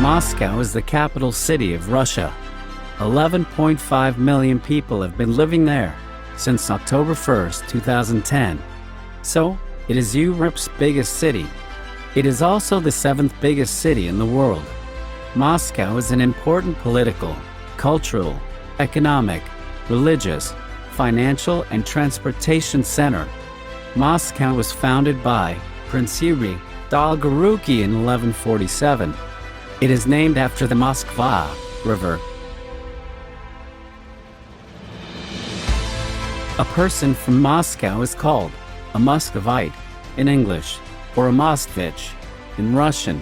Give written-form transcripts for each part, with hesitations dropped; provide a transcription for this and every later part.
Moscow is the capital city of Russia. 11.5 million people have been living there since October 1, 2010. So, it is Europe's biggest city. It is also the 7th biggest city in the world. Moscow is an important political, cultural, economic, religious, financial and transportation center. Moscow was founded by Prince Yuri Dolgoruki in 1147. It is named after the Moskva River. A person from Moscow is called a Muscovite in English, or a Moskvich in Russian.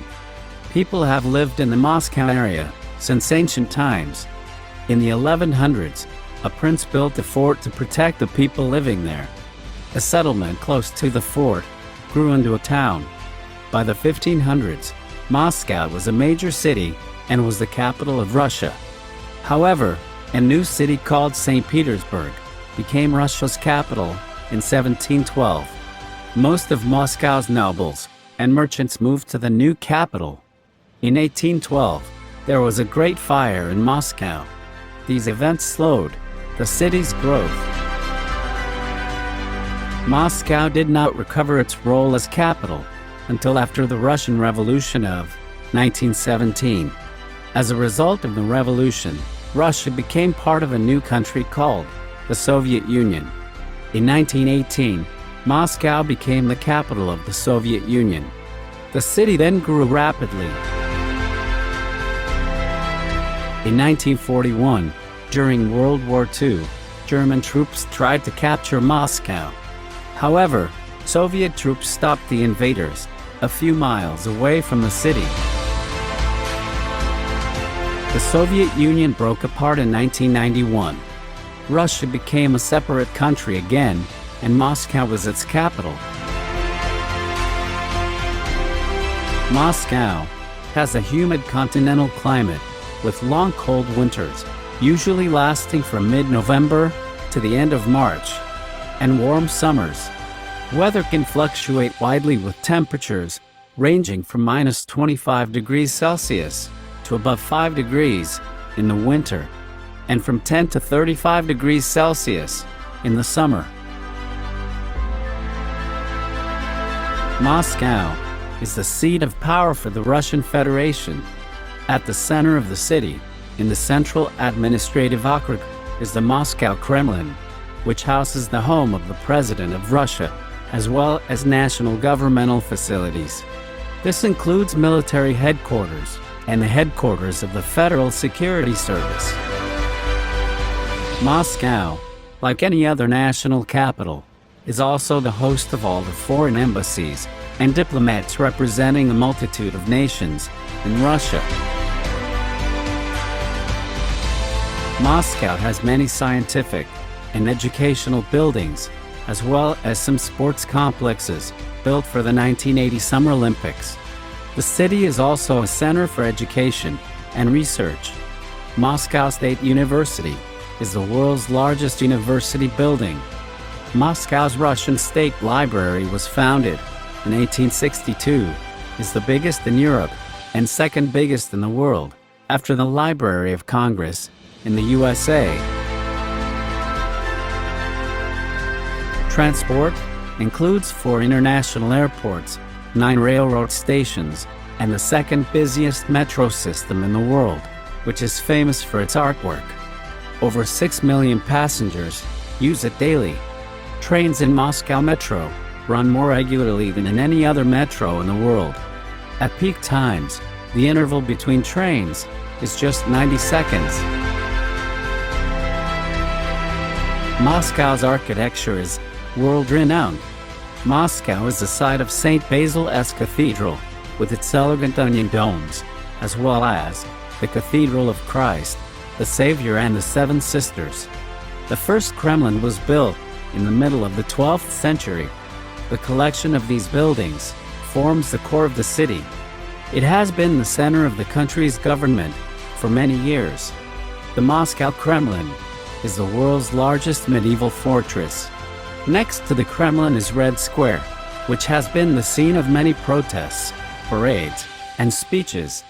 People have lived in the Moscow area since ancient times. In the 1100s, a prince built a fort to protect the people living there. A settlement close to the fort grew into a town. By the 1500s, Moscow was a major city and was the capital of Russia. However, a new city called St. Petersburg became Russia's capital in 1712. Most of Moscow's nobles and merchants moved to the new capital. In 1812, there was a great fire in Moscow. These events slowed the city's growth. Moscow did not recover its role as capital until after the Russian Revolution of 1917. As a result of the revolution, Russia became part of a new country called the Soviet Union. In 1918, Moscow became the capital of the Soviet Union. The city then grew rapidly. In 1941, during World War II, German troops tried to capture Moscow. However, Soviet troops stopped the invaders a few miles away from the city. The Soviet Union broke apart in 1991. Russia became a separate country again, and Moscow was its capital. Moscow has a humid continental climate with long cold winters, usually lasting from mid-November to the end of March, and warm summers. Weather can fluctuate widely with temperatures ranging from -25 degrees Celsius to above 5 degrees in the winter, and from 10 to 35 degrees Celsius in the summer. Moscow is the seat of power for the Russian Federation. At the center of the city, in the central administrative okrug, is the Moscow Kremlin, which houses the home of the President of Russia, as well as national governmental facilities. This includes military headquarters and the headquarters of the Federal Security Service. Moscow, like any other national capital, is also the host of all the foreign embassies and diplomats representing a multitude of nations in Russia. Moscow has many scientific and educational buildings, as well as some sports complexes built for the 1980 Summer Olympics. The city is also a center for education and research. Moscow State University is the world's largest university building. Moscow's Russian State Library was founded in 1862, is the biggest in Europe and second biggest in the world, after the Library of Congress in the USA. Transport includes 4 international airports, 9 railroad stations, and the second busiest metro system in the world, which is famous for its artwork. Over 6 million passengers use it daily. Trains in Moscow Metro run more regularly than in any other metro in the world. At peak times, the interval between trains is just 90 seconds. Moscow's architecture is world-renowned. Moscow is the site of St. Basil's Cathedral, with its elegant onion domes, as well as the Cathedral of Christ, the Savior and the Seven Sisters. The First Kremlin was built in the middle of the 12th century. The collection of these buildings forms the core of the city. It has been the center of the country's government for many years. The Moscow Kremlin is the world's largest medieval fortress. Next to the Kremlin is Red Square, which has been the scene of many protests, parades, and speeches.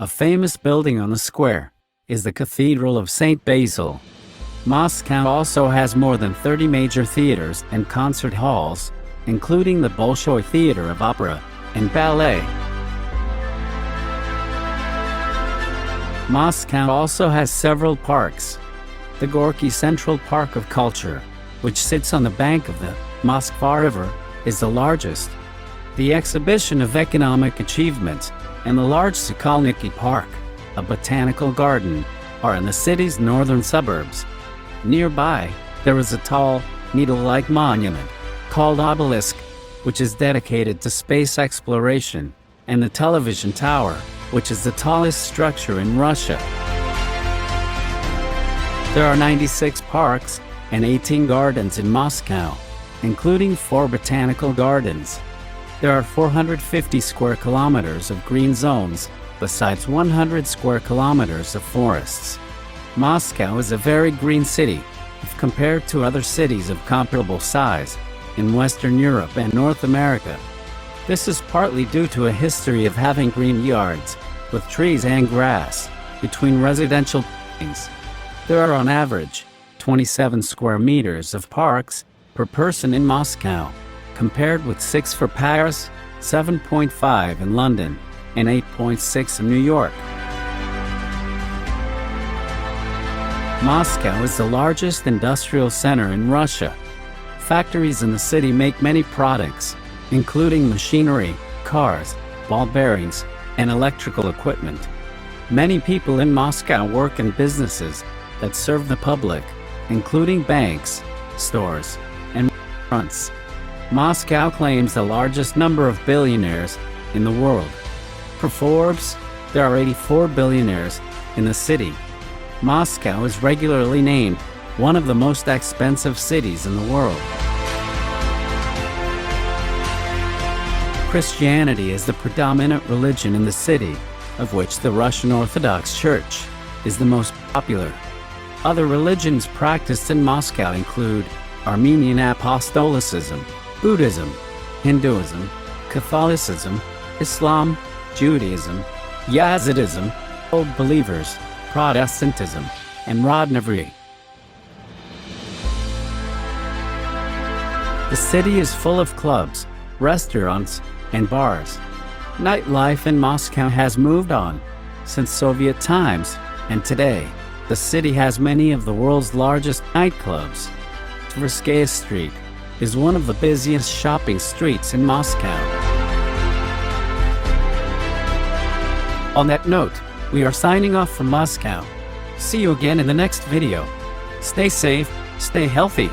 A famous building on the square is the Cathedral of St. Basil. Moscow also has more than 30 major theaters and concert halls, including the Bolshoi Theater of Opera and Ballet. Moscow also has several parks. The Gorky Central Park of Culture, which sits on the bank of the Moskva River, is the largest. The Exhibition of Economic Achievement and the large Sokolniki Park, a botanical garden, are in the city's northern suburbs. Nearby, there is a tall, needle-like monument called Obelisk, which is dedicated to space exploration, and the television tower, which is the tallest structure in Russia. There are 96 parks and 18 gardens in Moscow, including 4 botanical gardens. There are 450 square kilometers of green zones, besides 100 square kilometers of forests. Moscow is a very green city, if compared to other cities of comparable size in Western Europe and North America. This is partly due to a history of having green yards, with trees and grass, between residential buildings. There are on average 27 square meters of parks per person in Moscow, compared with 6 for Paris, 7.5 in London, and 8.6 in New York. Moscow is the largest industrial center in Russia. Factories in the city make many products, including machinery, cars, ball bearings, and electrical equipment. Many people in Moscow work in businesses that serve the public, including banks, stores, and restaurants. Moscow claims the largest number of billionaires in the world. Per Forbes, there are 84 billionaires in the city. Moscow is regularly named one of the most expensive cities in the world. Christianity is the predominant religion in the city, of which the Russian Orthodox Church is the most popular. Other religions practiced in Moscow include Armenian Apostolicism, Buddhism, Hinduism, Catholicism, Islam, Judaism, Yazidism, Old Believers, Protestantism, and Rodnevry. The city is full of clubs, restaurants, and bars. Nightlife in Moscow has moved on since Soviet times, and today, the city has many of the world's largest nightclubs. Tverskaya Street is one of the busiest shopping streets in Moscow. On that note, we are signing off from Moscow. See you again in the next video. Stay safe, stay healthy.